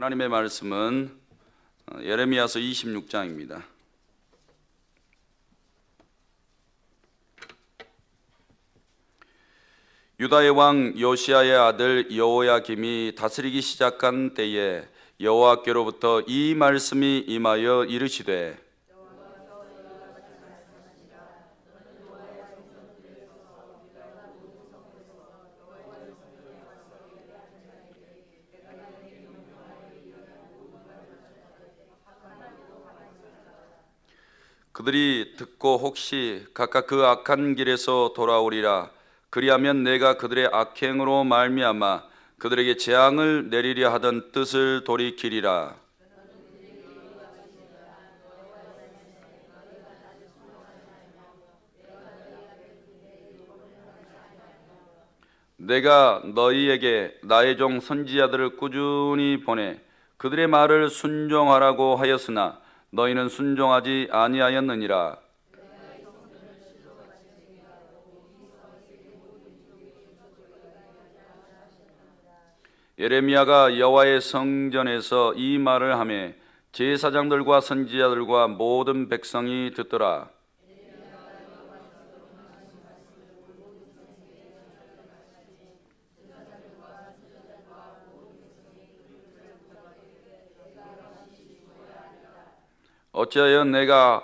하나님의 말씀은 예레미야서 26장입니다. 유다의 왕 요시야의 아들 여호야김이 다스리기 시작한 때에 여호와께로부터 이 말씀이 임하여 이르시되 그들이 듣고 혹시 각각 그 악한 길에서 돌아오리라. 그리하면 내가 그들의 악행으로 말미암아 그들에게 재앙을 내리려 하던 뜻을 돌이키리라. 내가 너희에게 나의 종 선지자들을 꾸준히 보내 그들의 말을 순종하라고 하였으나 너희는 순종하지 아니하였느니라. 예레미야가 여호와의 성전에서 이 말을 하매 제사장들과 선지자들과 모든 백성이 듣더라. 어찌하여 내가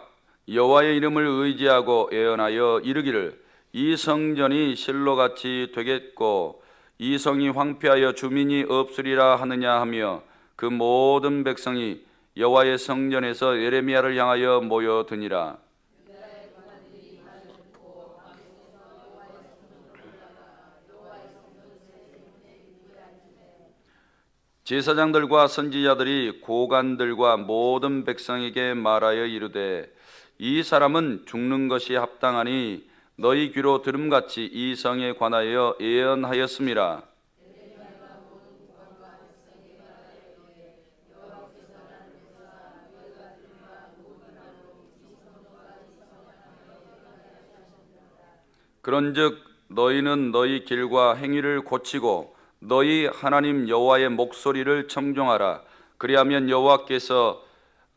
여호와의 이름을 의지하고 예언하여 이르기를 이 성전이 실로같이 되겠고 이 성이 황폐하여 주민이 없으리라 하느냐 하며 그 모든 백성이 여호와의 성전에서 예레미야를 향하여 모여드니라. 제사장들과 선지자들이 고관들과 모든 백성에게 말하여 이르되 이 사람은 죽는 것이 합당하니 너희 귀로 들음같이 이 성에 관하여 예언하였음이라. 그런즉 너희는 너희 길과 행위를 고치고 너희 하나님 여호와의 목소리를 청종하라. 그리하면 여호와께서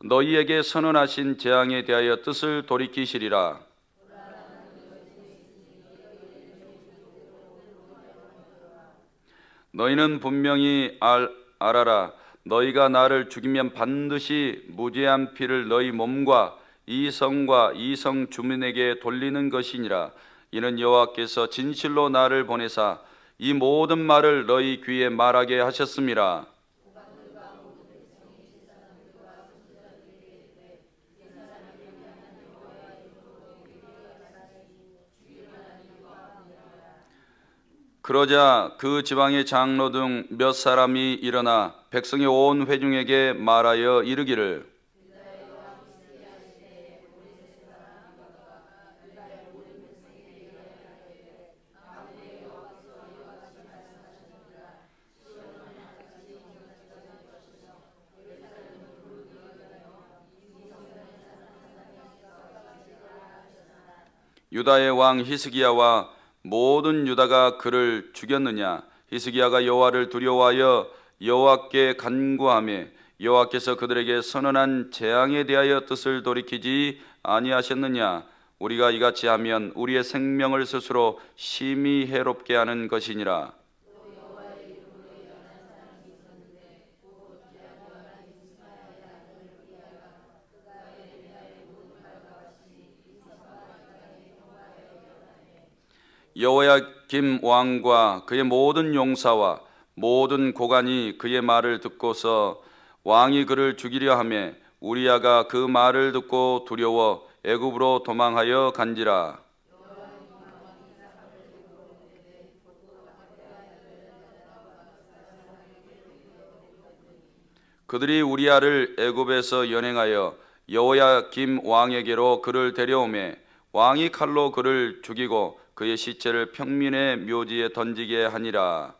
너희에게 선언하신 재앙에 대하여 뜻을 돌이키시리라. 너희는 분명히 알아라. 너희가 나를 죽이면 반드시 무죄한 피를 너희 몸과 이 성과 이 성 주민에게 돌리는 것이니라. 이는 여호와께서 진실로 나를 보내사 이 모든 말을 너희 귀에 말하게 하셨음이라. 그러자 그 지방의 장로 중 몇 사람이 일어나 백성의 온 회중에게 말하여 이르기를 유다의 왕 히스기야와 모든 유다가 그를 죽였느냐? 히스기야가 여호와를 두려워하여 여호와께 간구하며 여호와께서 그들에게 선언한 재앙에 대하여 뜻을 돌이키지 아니하셨느냐? 우리가 이같이 하면 우리의 생명을 스스로 심히 해롭게 하는 것이니라. 여호야김 왕과 그의 모든 용사와 모든 고관이 그의 말을 듣고서 왕이 그를 죽이려 하매 우리야가 그 말을 듣고 두려워 애굽으로 도망하여 간지라. 그들이 우리야를 애굽에서 연행하여 여호야김 왕에게로 그를 데려오매 왕이 칼로 그를 죽이고 그의 시체를 평민의 묘지에 던지게 하니라.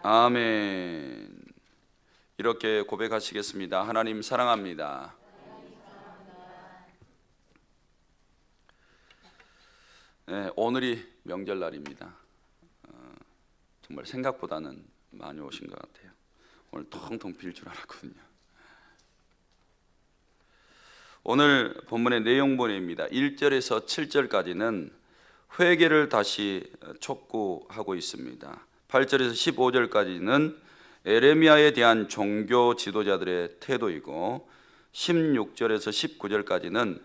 아멘. 이렇게 고백하시겠습니다. 하나님 사랑합니다. 오늘이 명절날입니다. 정말 생각보다는 많이 오신 것 같아요. 오늘 텅텅 빌 줄 알았거든요. 오늘 본문의 내용본입니다. 1절에서 7절까지는 회개를 다시 촉구하고 있습니다. 8절에서 15절까지는 에레미야에 대한 종교 지도자들의 태도이고, 16절에서 19절까지는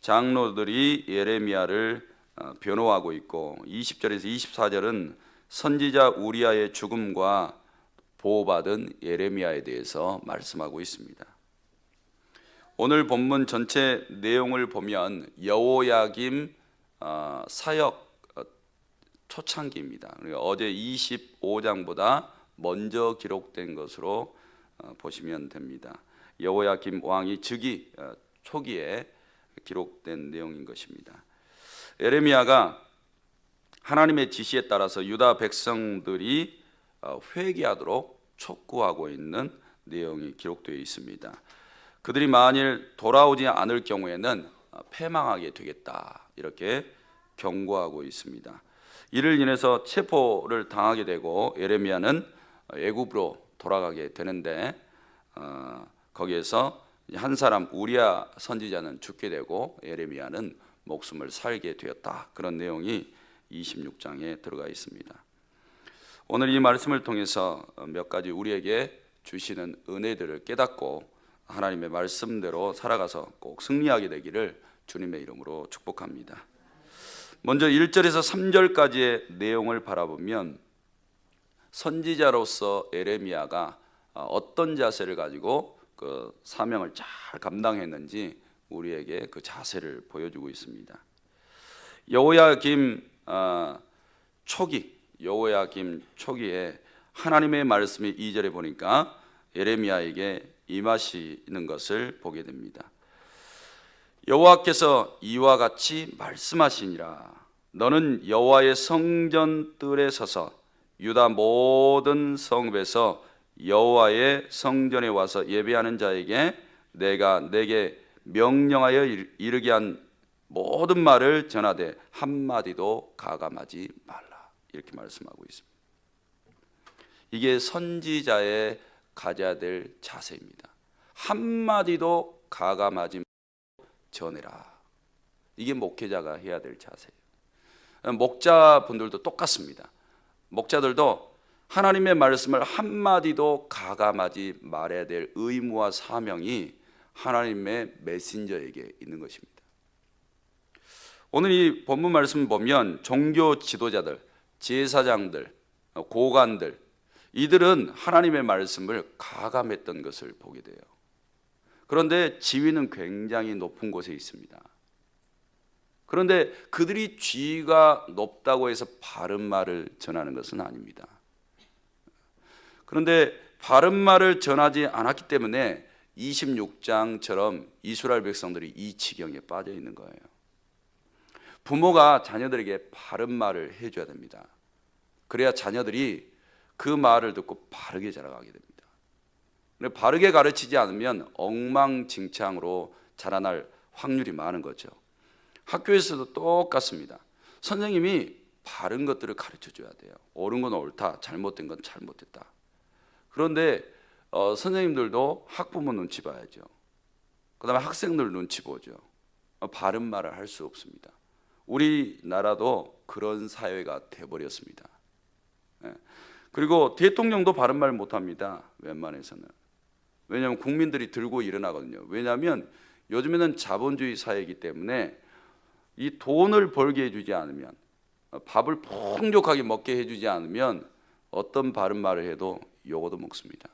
장로들이 예레미야를 변호하고 있고, 20절에서 24절은 선지자 우리아의 죽음과 보호받은 예레미야에 대해서 말씀하고 있습니다. 오늘 본문 전체 내용을 보면 여호야김 사역 초창기입니다. 어제 25장보다 먼저 기록된 것으로 보시면 됩니다. 여호야김 왕이 즉위 초기에 기록된 내용인 것입니다. 예레미야가 하나님의 지시에 따라서 유다 백성들이 회개하도록 촉구하고 있는 내용이 기록되어 있습니다. 그들이 만일 돌아오지 않을 경우에는 패망하게 되겠다, 이렇게 경고하고 있습니다. 이를 인해서 체포를 당하게 되고 예레미야는 애굽으로 돌아가게 되는데, 거기에서 한 사람 우리아 선지자는 죽게 되고 예레미야는 목숨을 살게 되었다, 그런 내용이 26장에 들어가 있습니다. 오늘 이 말씀을 통해서 몇 가지 우리에게 주시는 은혜들을 깨닫고 하나님의 말씀대로 살아가서 꼭 승리하게 되기를 주님의 이름으로 축복합니다. 먼저 1절에서 3절까지의 내용을 바라보면 선지자로서 예레미야가 어떤 자세를 가지고 그 사명을 잘 감당했는지 우리에게 그 자세를 보여주고 있습니다. 여호야김 초기에 하나님의 말씀이 2절에 보니까 예레미야에게 임하시는 것을 보게 됩니다. 여호와께서 이와 같이 말씀하시니라. 너는 여호와의 성전 뜰에 서서 유다 모든 성읍에서 여호와의 성전에 와서 예배하는 자에게 내가 내게 명령하여 이르게 한 모든 말을 전하되 한마디도 가감하지 말라, 이렇게 말씀하고 있습니다. 이게 선지자의 가져야 될 자세입니다. 한마디도 가감하지 말고 전해라. 이게 목회자가 해야 될 자세예요. 목자분들도 똑같습니다. 목자들도 하나님의 말씀을 한마디도 가감하지 말아야 될 의무와 사명이 하나님의 메신저에게 있는 것입니다. 오늘 이 본문 말씀을 보면 종교 지도자들, 제사장들, 고관들, 이들은 하나님의 말씀을 가감했던 것을 보게 돼요. 그런데 지위는 굉장히 높은 곳에 있습니다. 그런데 그들이 지위가 높다고 해서 바른 말을 전하는 것은 아닙니다. 그런데 바른 말을 전하지 않았기 때문에 26장처럼 이스라엘 백성들이 이 지경에 빠져 있는 거예요. 부모가 자녀들에게 바른 말을 해줘야 됩니다. 그래야 자녀들이 그 말을 듣고 바르게 자라가게 됩니다. 바르게 가르치지 않으면 엉망진창으로 자라날 확률이 많은 거죠. 학교에서도 똑같습니다. 선생님이 바른 것들을 가르쳐줘야 돼요. 옳은 건 옳다, 잘못된 건 잘못됐다. 그런데 선생님들도 학부모 눈치 봐야죠. 그 다음에 학생들 눈치 보죠. 바른 말을 할 수 없습니다. 우리나라도 그런 사회가 돼버렸습니다. 그리고 대통령도 바른 말 못합니다. 웬만해서는. 왜냐하면 국민들이 들고 일어나거든요. 왜냐하면 요즘에는 자본주의 사회이기 때문에 이 돈을 벌게 해주지 않으면, 밥을 풍족하게 먹게 해주지 않으면 어떤 바른 말을 해도 욕도 먹습니다.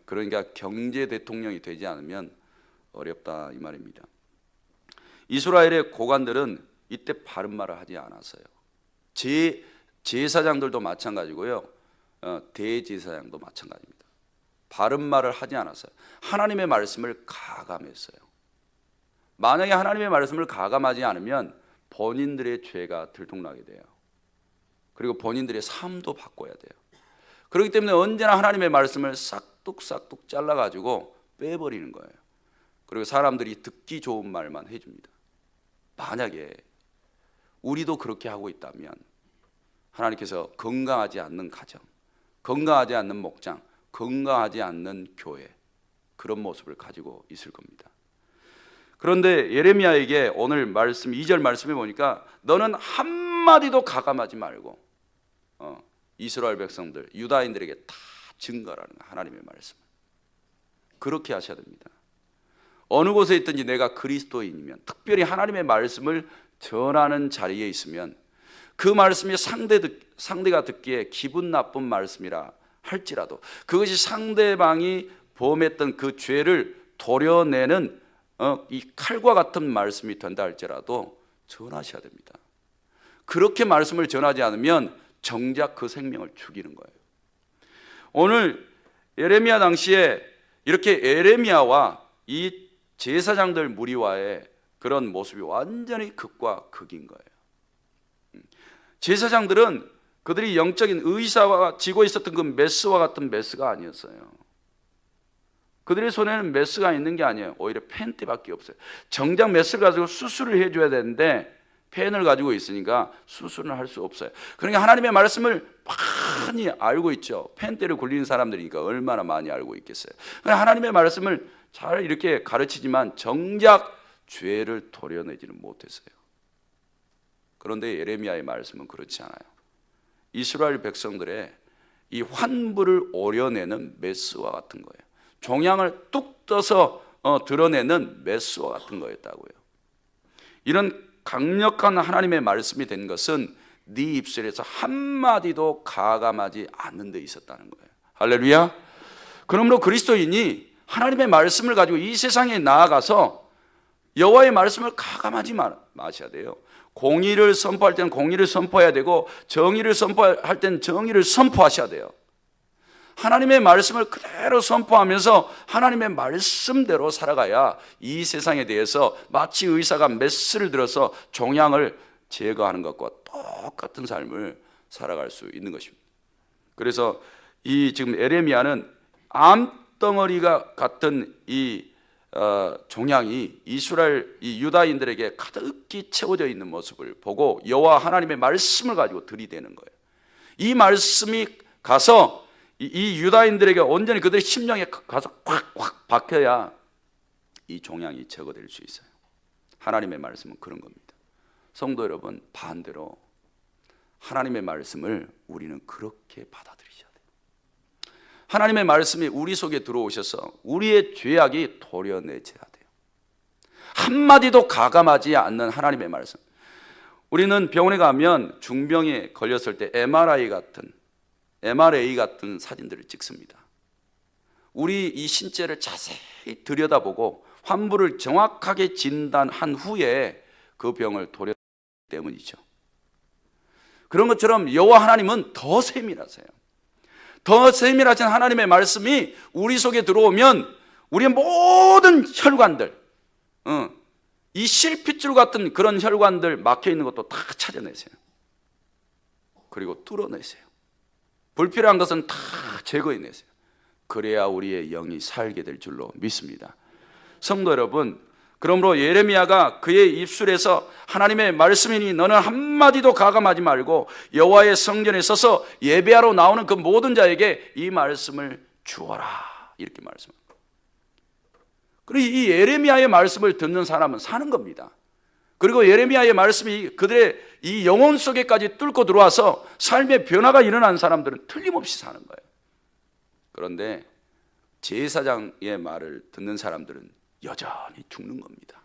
그러니까 경제 대통령이 되지 않으면 어렵다, 이 말입니다. 이스라엘의 고관들은 이때 바른 말을 하지 않았어요. 제사장들도 마찬가지고요, 대제사장도 마찬가지입니다. 바른 말을 하지 않았어요. 하나님의 말씀을 가감했어요. 만약에 하나님의 말씀을 가감하지 않으면 본인들의 죄가 들통나게 돼요. 그리고 본인들의 삶도 바꿔야 돼요. 그렇기 때문에 언제나 하나님의 말씀을 싹둑싹둑 잘라가지고 빼버리는 거예요. 그리고 사람들이 듣기 좋은 말만 해줍니다. 만약에 우리도 그렇게 하고 있다면 하나님께서 건강하지 않는 가정, 건강하지 않는 목장, 건강하지 않는 교회, 그런 모습을 가지고 있을 겁니다. 그런데 예레미야에게 오늘 말씀 2절 말씀에 보니까 너는 한마디도 가감하지 말고 이스라엘 백성들, 유다인들에게 다 증거라는 하나님의 말씀, 그렇게 하셔야 됩니다. 어느 곳에 있든지 내가 그리스도인이면, 특별히 하나님의 말씀을 전하는 자리에 있으면 그 말씀이 상대가 듣기에 기분 나쁜 말씀이라 할지라도 그것이 상대방이 범했던 그 죄를 도려내는 이 칼과 같은 말씀이 된다 할지라도 전하셔야 됩니다. 그렇게 말씀을 전하지 않으면 정작 그 생명을 죽이는 거예요. 오늘 예레미야 당시에 이렇게 예레미야와 이 제사장들 무리와의 그런 모습이 완전히 극과 극인 거예요. 제사장들은 그들이 영적인 의사와 지고 있었던 그 메스와 같은 메스가 아니었어요. 그들의 손에는 메스가 있는 게 아니에요. 오히려 펜대밖에 없어요. 정작 메스를 가지고 수술을 해줘야 되는데 펜을 가지고 있으니까 수술을 할 수 없어요. 그러니까 하나님의 말씀을 많이 알고 있죠. 펜대를 굴리는 사람들이니까 얼마나 많이 알고 있겠어요. 하나님의 말씀을 잘 이렇게 가르치지만 정작 죄를 도려내지는 못했어요. 그런데 예레미야의 말씀은 그렇지 않아요. 이스라엘 백성들의 이 환부를 오려내는 메스와 같은 거예요. 종양을 뚝 떠서 드러내는 메스와 같은 거였다고요. 이런 강력한 하나님의 말씀이 된 것은 네 입술에서 한마디도 가감하지 않는 데 있었다는 거예요. 할렐루야. 그러므로 그리스도인이 하나님의 말씀을 가지고 이 세상에 나아가서 여호와의 말씀을 가감하지 마셔야 돼요. 공의를 선포할 때는 공의를 선포해야 되고 정의를 선포할 때는 정의를 선포하셔야 돼요. 하나님의 말씀을 그대로 선포하면서 하나님의 말씀대로 살아가야 이 세상에 대해서 마치 의사가 메스를 들어서 종양을 제거하는 것과 똑같은 삶을 살아갈 수 있는 것입니다. 그래서 이 지금 예레미야는 암덩어리가 같은 이 종양이 이스라엘 이 유다인들에게 가득히 채워져 있는 모습을 보고 여호와 하나님의 말씀을 가지고 들이대는 거예요. 이 말씀이 가서 이 유다인들에게 온전히 그들의 심령에 가서 꽉꽉 박혀야 이 종양이 제거될 수 있어요. 하나님의 말씀은 그런 겁니다. 성도 여러분, 반대로 하나님의 말씀을 우리는 그렇게 받아들이셔야 돼요. 하나님의 말씀이 우리 속에 들어오셔서 우리의 죄악이 도려내져야 돼요. 한마디도 가감하지 않는 하나님의 말씀. 우리는 병원에 가면 중병에 걸렸을 때 MRA 같은 사진들을 찍습니다. 우리 이 신체를 자세히 들여다보고 환부를 정확하게 진단한 후에 그 병을 도려내기 때문이죠. 그런 것처럼 여호와 하나님은 더 세밀하세요. 더 세밀하신 하나님의 말씀이 우리 속에 들어오면 우리의 모든 혈관들, 이 실핏줄 같은 그런 혈관들 막혀 있는 것도 다 찾아내세요. 그리고 뚫어내세요. 불필요한 것은 다 제거해내세요. 그래야 우리의 영이 살게 될 줄로 믿습니다. 성도 여러분, 그러므로 예레미야가 그의 입술에서 하나님의 말씀이니 너는 한마디도 가감하지 말고 여호와의 성전에 서서 예배하러 나오는 그 모든 자에게 이 말씀을 주어라, 이렇게 말씀합니다. 그리고 이 예레미야의 말씀을 듣는 사람은 사는 겁니다. 그리고 예레미야의 말씀이 그들의 이 영혼 속에까지 뚫고 들어와서 삶의 변화가 일어난 사람들은 틀림없이 사는 거예요. 그런데 제사장의 말을 듣는 사람들은 여전히 죽는 겁니다.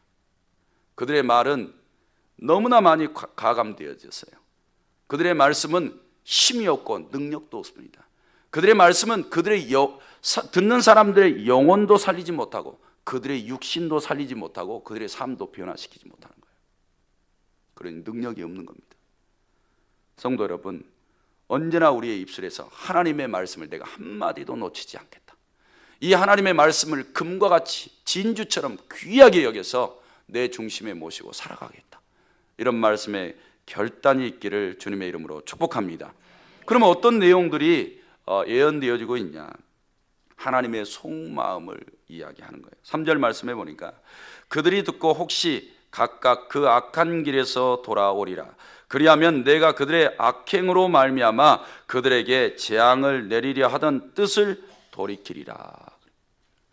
그들의 말은 너무나 많이 가감되어졌어요. 그들의 말씀은 힘이 없고 능력도 없습니다. 그들의 말씀은 듣는 사람들의 영혼도 살리지 못하고 그들의 육신도 살리지 못하고 그들의 삶도 변화시키지 못하는 거예요. 그런 능력이 없는 겁니다. 성도 여러분, 언제나 우리의 입술에서 하나님의 말씀을 내가 한마디도 놓치지 않겠다, 이 하나님의 말씀을 금과 같이 진주처럼 귀하게 여겨서 내 중심에 모시고 살아가겠다, 이런 말씀에 결단이 있기를 주님의 이름으로 축복합니다. 그러면 어떤 내용들이 예언되어지고 있냐? 하나님의 속마음을 이야기하는 거예요. 3절 말씀해 보니까 그들이 듣고 혹시 각각 그 악한 길에서 돌아오리라. 그리하면 내가 그들의 악행으로 말미암아 그들에게 재앙을 내리려 하던 뜻을 돌이키리라.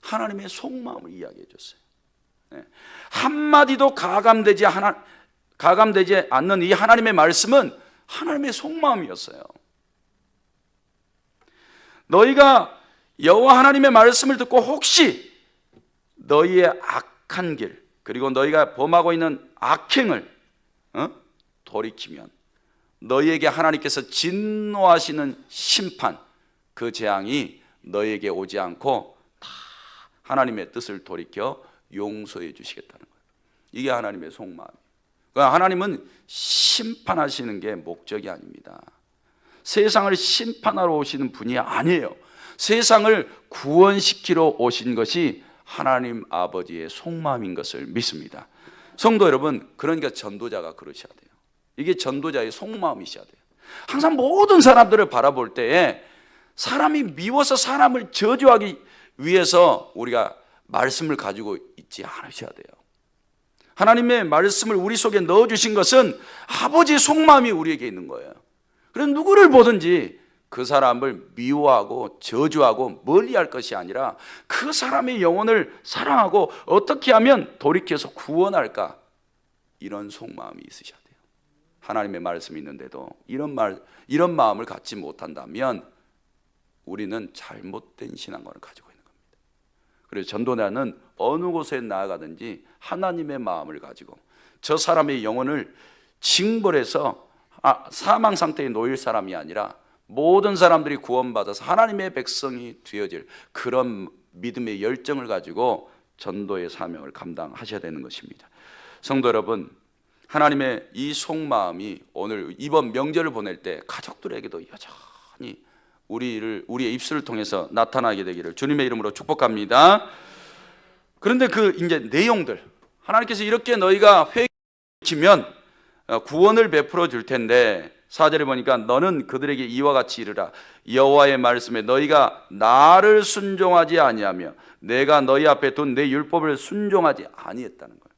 하나님의 속마음을 이야기해 줬어요. 한마디도 가감되지 않는 이 하나님의 말씀은 하나님의 속마음이었어요. 너희가 여호와 하나님의 말씀을 듣고 혹시 너희의 악한 길, 그리고 너희가 범하고 있는 악행을 돌이키면 너희에게 하나님께서 진노하시는 심판, 그 재앙이 너희에게 오지 않고 다 하나님의 뜻을 돌이켜 용서해 주시겠다는 거예요. 이게 하나님의 속마음이에요. 그러니까 하나님은 심판하시는 게 목적이 아닙니다. 세상을 심판하러 오시는 분이 아니에요. 세상을 구원시키러 오신 것이 하나님 아버지의 속마음인 것을 믿습니다. 성도 여러분, 그러니까 전도자가 그러셔야 돼요. 이게 전도자의 속마음이셔야 돼요. 항상 모든 사람들을 바라볼 때에 사람이 미워서 사람을 저주하기 위해서 우리가 말씀을 가지고 있지 않으셔야 돼요. 하나님의 말씀을 우리 속에 넣어주신 것은 아버지의 속마음이 우리에게 있는 거예요. 그래서 누구를 보든지 그 사람을 미워하고 저주하고 멀리할 것이 아니라 그 사람의 영혼을 사랑하고 어떻게 하면 돌이켜서 구원할까, 이런 속마음이 있으셔야 돼요. 하나님의 말씀이 있는데도 이런 마음을 갖지 못한다면 우리는 잘못된 신앙관을 가지고 있는 겁니다. 그래서 전도자는 어느 곳에 나아가든지 하나님의 마음을 가지고 저 사람의 영혼을 징벌해서 사망 상태에 놓일 사람이 아니라 모든 사람들이 구원받아서 하나님의 백성이 되어질 그런 믿음의 열정을 가지고 전도의 사명을 감당하셔야 되는 것입니다. 성도 여러분, 하나님의 이 속마음이 오늘 이번 명절을 보낼 때 가족들에게도 여전히 우리의 입술을 통해서 나타나게 되기를 주님의 이름으로 축복합니다. 그런데 그 이제 내용들, 하나님께서 이렇게 너희가 회개하면 구원을 베풀어 줄 텐데 4절에 보니까 너는 그들에게 이와 같이 이르라. 여호와의 말씀에 너희가 나를 순종하지 아니하며 내가 너희 앞에 둔 내 율법을 순종하지 아니했다는 거예요.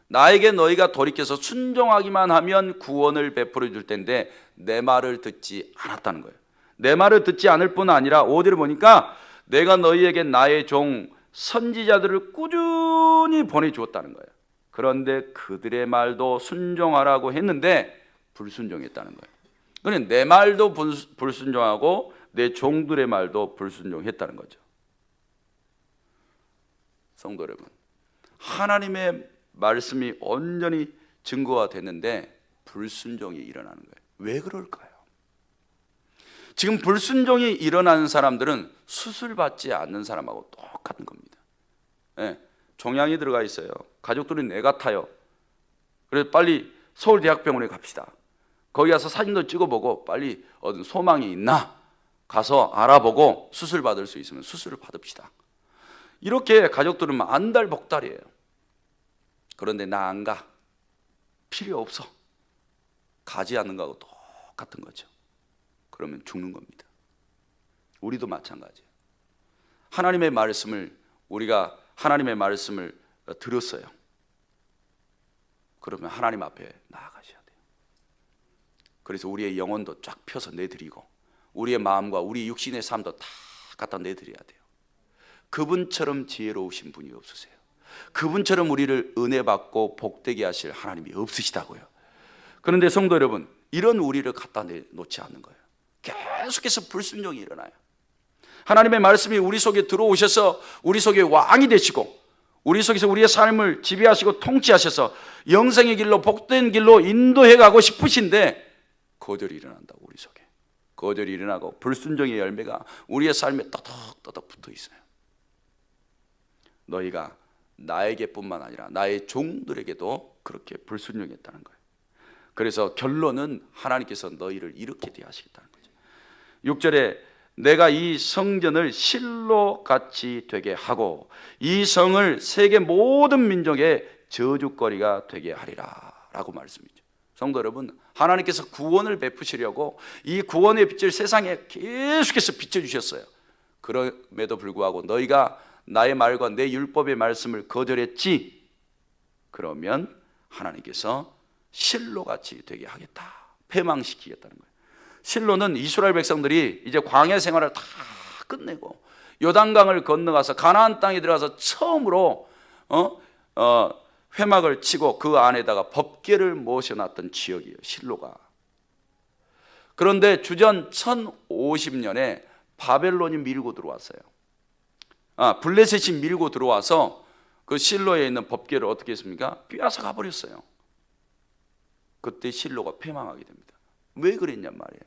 나에게 너희가 돌이켜서 순종하기만 하면 구원을 베풀어 줄 텐데 내 말을 듣지 않았다는 거예요. 내 말을 듣지 않을 뿐 아니라 5절을 보니까 내가 너희에게 나의 종 선지자들을 꾸준히 보내주었다는 거예요. 그런데 그들의 말도 순종하라고 했는데 불순종했다는 거예요. 그러니까 내 말도 불순종하고 내 종들의 말도 불순종했다는 거죠. 성도 여러분, 하나님의 말씀이 온전히 증거가 됐는데 불순종이 일어나는 거예요. 왜 그럴까요? 지금 불순종이 일어나는 사람들은 수술받지 않는 사람하고 똑같은 겁니다. 종양이 들어가 있어요. 가족들이 내 같아요. 그래서 빨리 서울대학병원에 갑시다. 거기 가서 사진도 찍어보고 빨리 어떤 소망이 있나 가서 알아보고 수술 받을 수 있으면 수술을 받읍시다. 이렇게 가족들은 안달복달이에요. 그런데 나 안 가, 필요 없어, 가지 않는 거하고 똑같은 거죠. 그러면 죽는 겁니다. 우리도 마찬가지예요. 하나님의 말씀을 우리가 하나님의 말씀을 들었어요. 그러면 하나님 앞에 나아가셔야 돼요. 그래서 우리의 영혼도 쫙 펴서 내드리고 우리의 마음과 우리 육신의 삶도 다 갖다 내드려야 돼요. 그분처럼 지혜로우신 분이 없으세요. 그분처럼 우리를 은혜 받고 복되게 하실 하나님이 없으시다고요. 그런데 성도 여러분, 이런 우리를 갖다 내놓지 않는 거예요. 계속해서 불순종이 일어나요. 하나님의 말씀이 우리 속에 들어오셔서 우리 속에 왕이 되시고 우리 속에서 우리의 삶을 지배하시고 통치하셔서 영생의 길로 복된 길로 인도해 가고 싶으신데 거절이 일어난다고. 우리 속에 거절이 일어나고 불순종의 열매가 우리의 삶에 떠덕떠덕 붙어 있어요. 너희가 나에게뿐만 아니라 나의 종들에게도 그렇게 불순종했다는 거예요. 그래서 결론은 하나님께서 너희를 이렇게 대하시겠다는 거죠. 6절에 내가 이 성전을 실로 같이 되게 하고 이 성을 세계 모든 민족의 저주거리가 되게 하리라 라고 말씀이죠. 성도 여러분, 하나님께서 구원을 베푸시려고 이 구원의 빛을 세상에 계속해서 비춰주셨어요. 그럼에도 불구하고 너희가 나의 말과 내 율법의 말씀을 거절했지, 그러면 하나님께서 실로같이 되게 하겠다, 패망시키겠다는 거예요. 실로는 이스라엘 백성들이 이제 광야 생활을 다 끝내고 요단강을 건너가서 가나안 땅에 들어가서 처음으로 회막을 치고 그 안에다가 법궤를 모셔놨던 지역이에요, 실로가. 그런데 주전 1050년에 바벨론이 밀고 들어왔어요. 블레셋이 밀고 들어와서 그 실로에 있는 법궤를 어떻게 했습니까? 빼앗아 가버렸어요. 그때 실로가 패망하게 됩니다. 왜 그랬냔 말이에요.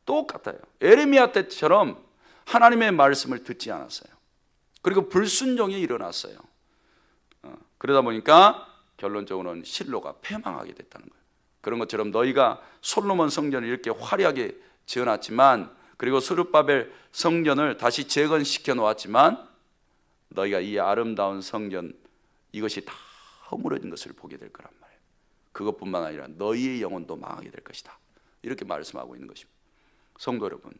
똑같아요. 에레미야 때처럼 하나님의 말씀을 듣지 않았어요. 그리고 불순종이 일어났어요. 그러다 보니까 결론적으로는 실로가 패망하게 됐다는 거예요. 그런 것처럼 너희가 솔로몬 성전을 이렇게 화려하게 지어놨지만, 그리고 스룹바벨 성전을 다시 재건시켜 놓았지만, 너희가 이 아름다운 성전 이것이 다 허물어진 것을 보게 될 거란 말이에요. 그것뿐만 아니라 너희의 영혼도 망하게 될 것이다, 이렇게 말씀하고 있는 것입니다. 성도 여러분,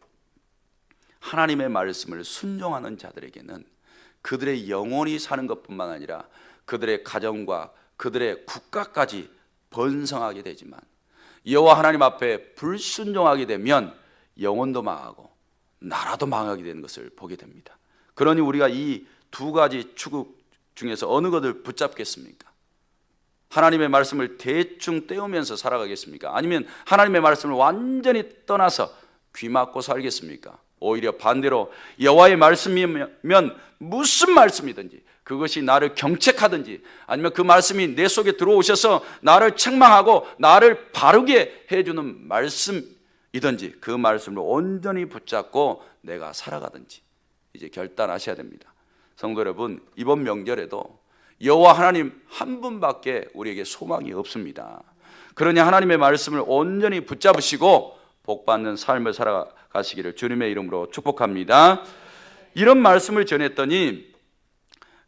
하나님의 말씀을 순종하는 자들에게는 그들의 영혼이 사는 것뿐만 아니라 그들의 가정과 그들의 국가까지 번성하게 되지만, 여호와 하나님 앞에 불순종하게 되면 영혼도 망하고 나라도 망하게 되는 것을 보게 됩니다. 그러니 우리가 이 두 가지 추구 중에서 어느 것을 붙잡겠습니까? 하나님의 말씀을 대충 떼우면서 살아가겠습니까? 아니면 하나님의 말씀을 완전히 떠나서 귀 막고 살겠습니까? 오히려 반대로 여호와의 말씀이면 무슨 말씀이든지, 그것이 나를 경책하든지 아니면 그 말씀이 내 속에 들어오셔서 나를 책망하고 나를 바르게 해주는 말씀이든지 그 말씀을 온전히 붙잡고 내가 살아가든지 이제 결단하셔야 됩니다. 성도 여러분, 이번 명절에도 여호와 하나님 한 분밖에 우리에게 소망이 없습니다. 그러니 하나님의 말씀을 온전히 붙잡으시고 복받는 삶을 살아가시기를 주님의 이름으로 축복합니다. 이런 말씀을 전했더니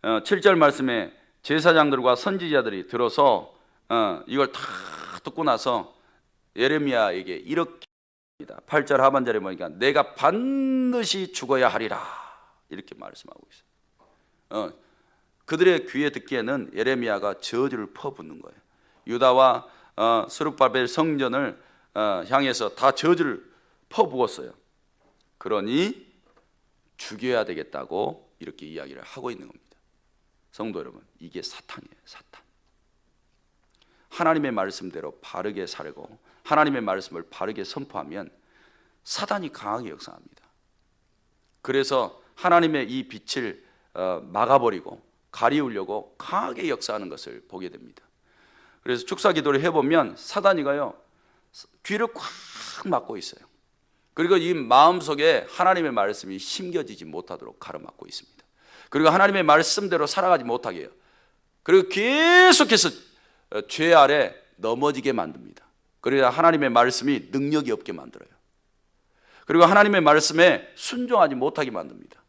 7절 말씀에 제사장들과 선지자들이 들어서 이걸 다 듣고 나서 예레미야에게 이렇게 합니다. 8절 하반절에 보니까 내가 반드시 죽어야 하리라, 이렇게 말씀하고 있어요. 그들의 귀에 듣기에는 예레미야가 저주를 퍼붓는 거예요. 유다와 스룹바벨 성전을 향해서 다 저주를 퍼부었어요. 그러니 죽여야 되겠다고 이렇게 이야기를 하고 있는 겁니다. 성도 여러분, 이게 사탄이에요, 사탄. 하나님의 말씀대로 바르게 살고 하나님의 말씀을 바르게 선포하면 사탄이 강하게 역사합니다. 그래서 하나님의 이 빛을 막아버리고 가리우려고 강하게 역사하는 것을 보게 됩니다. 그래서 축사 기도를 해보면 사단이가요 귀를 꽉 막고 있어요. 그리고 이 마음속에 하나님의 말씀이 심겨지지 못하도록 가로막고 있습니다. 그리고 하나님의 말씀대로 살아가지 못하게 해요. 그리고 계속해서 죄 아래 넘어지게 만듭니다. 그래야 하나님의 말씀이 능력이 없게 만들어요. 그리고 하나님의 말씀에 순종하지 못하게 만듭니다.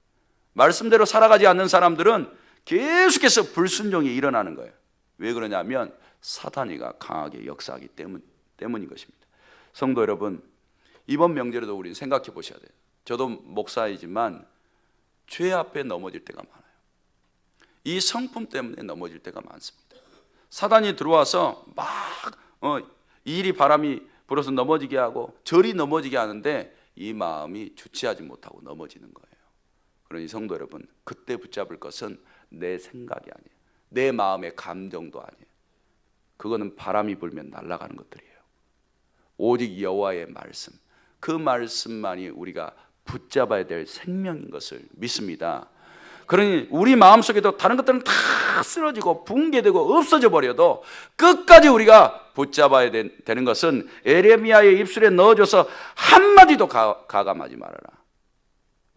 말씀대로 살아가지 않는 사람들은 계속해서 불순종이 일어나는 거예요. 왜 그러냐면 사탄이가 강하게 역사하기 때문인 것입니다. 성도 여러분, 이번 명절에도 우리는 생각해 보셔야 돼요. 저도 목사이지만 죄 앞에 넘어질 때가 많아요. 이 성품 때문에 넘어질 때가 많습니다. 사단이 들어와서 막 이리 바람이 불어서 넘어지게 하고 저리 넘어지게 하는데 이 마음이 주체하지 못하고 넘어지는 거예요. 그러니 성도 여러분, 그때 붙잡을 것은 내 생각이 아니에요. 내 마음의 감정도 아니에요. 그거는 바람이 불면 날아가는 것들이에요. 오직 여호와의 말씀, 그 말씀만이 우리가 붙잡아야 될 생명인 것을 믿습니다. 그러니 우리 마음속에도 다른 것들은 다 쓰러지고 붕괴되고 없어져 버려도 끝까지 우리가 붙잡아야 되는 것은 에레미야의 입술에 넣어줘서 한마디도 가감하지 말아라.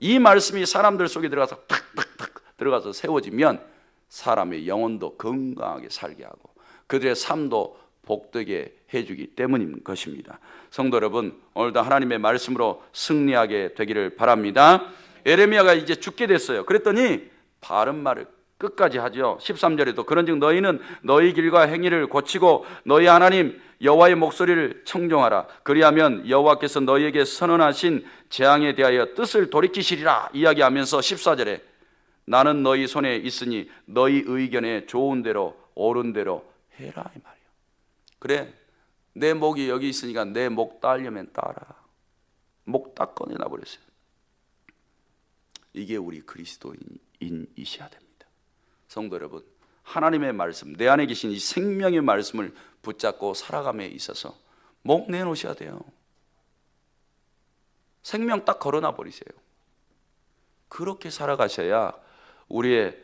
이 말씀이 사람들 속에 들어가서 탁탁탁 들어가서 세워지면 사람의 영혼도 건강하게 살게 하고 그들의 삶도 복되게 해주기 때문인 것입니다. 성도 여러분, 오늘도 하나님의 말씀으로 승리하게 되기를 바랍니다. 에레미야가 이제 죽게 됐어요. 그랬더니 바른 말을 끝까지 하죠. 13절에도 그런즉 너희는 너희 길과 행위를 고치고 너희 하나님 여호와의 목소리를 청종하라. 그리하면 여호와께서 너희에게 선언하신 재앙에 대하여 뜻을 돌이키시리라 이야기하면서 14절에 나는 너희 손에 있으니 너희 의견에 좋은 대로 옳은 대로 해라 이 말이에요. 그래, 내 목이 여기 있으니까 내 목 따려면 따라. 목 딱 꺼내놔 버렸어요. 이게 우리 그리스도인이셔야 됩니다. 성도 여러분, 하나님의 말씀, 내 안에 계신 이 생명의 말씀을 붙잡고 살아감에 있어서 목 내놓으셔야 돼요. 생명 딱 걸어놔 버리세요. 그렇게 살아가셔야 우리의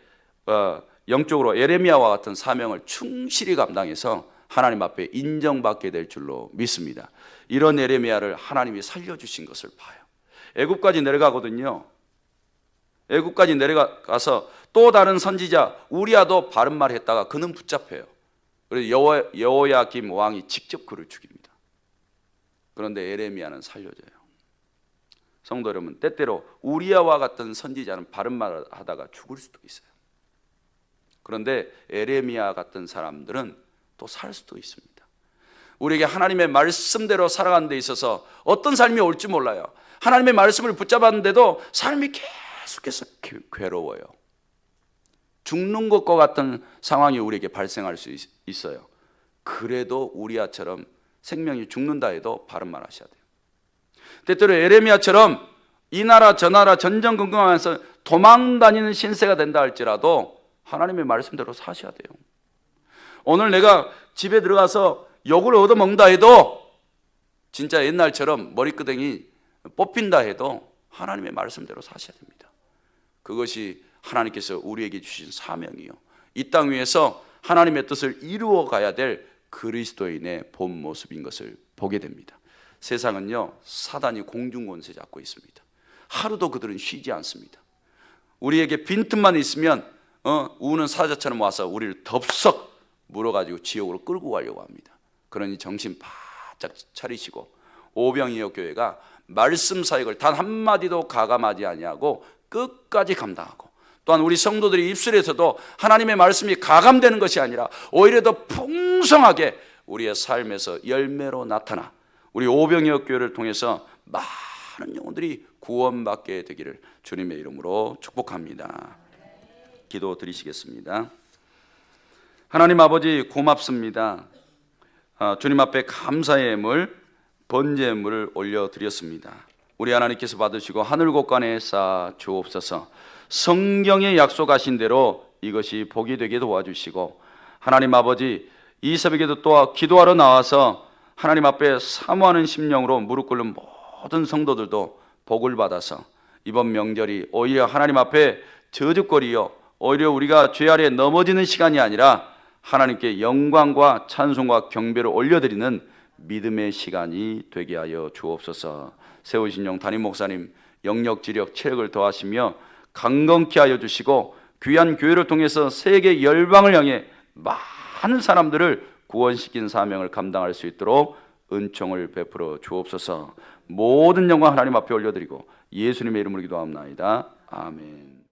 영적으로 에레미야와 같은 사명을 충실히 감당해서 하나님 앞에 인정받게 될 줄로 믿습니다. 이런 에레미야를 하나님이 살려주신 것을 봐요. 애굽까지 내려가거든요. 애굽까지 내려가서 또 다른 선지자 우리야도 바른 말 했다가 그는 붙잡혀요. 그래서 여호야김 왕이 직접 그를 죽입니다. 그런데 에레미야는 살려져요. 성도 여러분, 때때로 우리야와 같은 선지자는 바른 말을 하다가 죽을 수도 있어요. 그런데 에레미야 같은 사람들은 또 살 수도 있습니다. 우리에게 하나님의 말씀대로 살아가는 데 있어서 어떤 삶이 올지 몰라요. 하나님의 말씀을 붙잡았는데도 삶이 계속해서 괴로워요. 죽는 것과 같은 상황이 우리에게 발생할 수 있어요. 그래도 우리야처럼 생명이 죽는다 해도 바른 말 하셔야 돼요. 때때로 에레미야처럼 이 나라 저 나라 전전긍긍하면서 도망 다니는 신세가 된다 할지라도 하나님의 말씀대로 사셔야 돼요. 오늘 내가 집에 들어가서 욕을 얻어먹는다 해도 진짜 옛날처럼 머리끄댕이 뽑힌다 해도 하나님의 말씀대로 사셔야 됩니다. 그것이 하나님께서 우리에게 주신 사명이요, 이 땅 위에서 하나님의 뜻을 이루어 가야 될 그리스도인의 본 모습인 것을 보게 됩니다. 세상은요, 사단이 공중권세 잡고 있습니다. 하루도 그들은 쉬지 않습니다. 우리에게 빈틈만 있으면 우는 사자처럼 와서 우리를 덥석 물어가지고 지옥으로 끌고 가려고 합니다. 그러니 정신 바짝 차리시고 오병이어 교회가 말씀 사역을 단 한마디도 가감하지 아니하고 끝까지 감당하고, 또한 우리 성도들이 입술에서도 하나님의 말씀이 가감되는 것이 아니라 오히려 더 풍성하게 우리의 삶에서 열매로 나타나 우리 오병이어 교회를 통해서 많은 영혼들이 구원받게 되기를 주님의 이름으로 축복합니다. 기도 드리시겠습니다. 하나님 아버지, 고맙습니다. 주님 앞에 감사의 예물, 번제의 예물을 올려드렸습니다. 우리 하나님께서 받으시고 하늘 곳간에 쌓아 주옵소서. 성경에 약속하신 대로 이것이 복이 되게 도와주시고, 하나님 아버지, 이 새벽에도 또 기도하러 나와서 하나님 앞에 사모하는 심령으로 무릎 꿇는 모든 성도들도 복을 받아서 이번 명절이 오히려 하나님 앞에 저주거리요, 오히려 우리가 죄 아래 넘어지는 시간이 아니라 하나님께 영광과 찬송과 경배를 올려드리는 믿음의 시간이 되게 하여 주옵소서. 세우신 영 담임 목사님 영력, 지력, 체력을 더하시며 강건케 하여 주시고, 귀한 교회를 통해서 세계 열방을 향해 많은 사람들을 구원시킨 사명을 감당할 수 있도록 은총을 베풀어 주옵소서. 모든 영광 하나님 앞에 올려드리고 예수님의 이름으로 기도합나이다. 아멘.